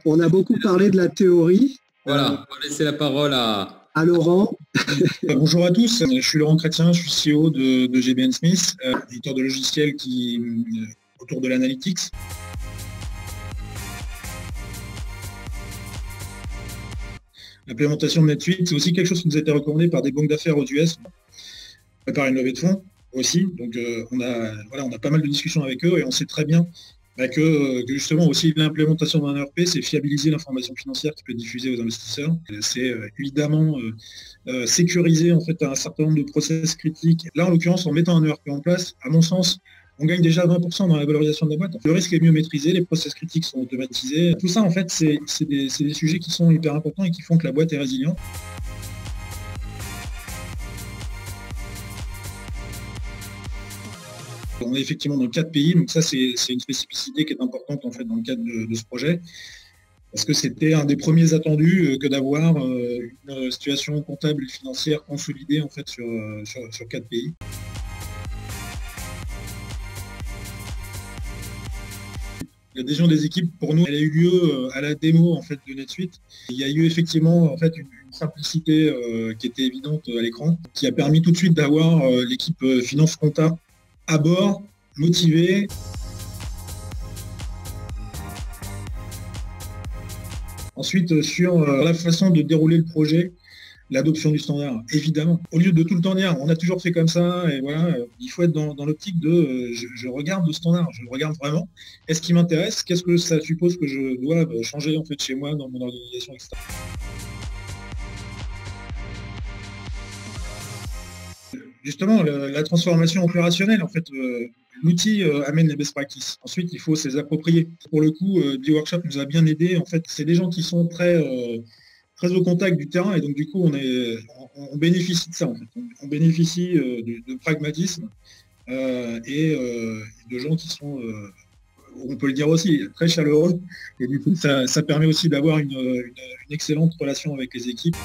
On a beaucoup parlé de la théorie. Voilà, on va laisser la parole à Laurent. Bonjour à tous, je suis Laurent Chrétien, je suis CEO de GBN Smith, éditeur de logiciels autour de l'analytics. L'implémentation de NetSuite, c'est aussi quelque chose qui nous a été recommandé par des banques d'affaires aux US, par une levée de fonds aussi. Donc on a pas mal de discussions avec eux et on sait très bien que justement aussi l'implémentation d'un ERP, c'est fiabiliser l'information financière qui peut être diffusée aux investisseurs. C'est évidemment sécuriser en fait un certain nombre de process critiques. Là, en l'occurrence, en mettant un ERP en place, à mon sens, on gagne déjà 20% dans la valorisation de la boîte. Le risque est mieux maîtrisé, les process critiques sont automatisés. Tout ça, en fait, c'est des sujets qui sont hyper importants et qui font que la boîte est résiliente. On est effectivement dans 4 pays, donc ça c'est une spécificité qui est importante en fait dans le cadre de ce projet, parce que c'était un des premiers attendus que d'avoir une situation comptable et financière consolidée en fait sur 4 pays. L'adhésion des équipes pour nous, elle a eu lieu à la démo en fait de NetSuite. Il y a eu effectivement en fait une simplicité qui était évidente à l'écran, qui a permis tout de suite d'avoir l'équipe finance compta à bord, motivé. Ensuite, sur la façon de dérouler le projet, l'adoption du standard, évidemment. Au lieu de tout le temps dire, on a toujours fait comme ça, et voilà, il faut être dans l'optique de je regarde le standard, je le regarde vraiment. Est-ce qu'il m'intéresse? Qu'est-ce que ça suppose que je dois changer en fait chez moi dans mon organisation, etc. Justement, la transformation opérationnelle, en fait, l'outil amène les best practices. Ensuite, il faut se les approprier. Pour le coup, B-Workshop nous a bien aidé. En fait, c'est des gens qui sont très au contact du terrain et donc du coup, on bénéficie de ça. En fait. On bénéficie de pragmatisme et de gens qui sont, on peut le dire aussi, très chaleureux. Et du coup, ça permet aussi d'avoir une excellente relation avec les équipes.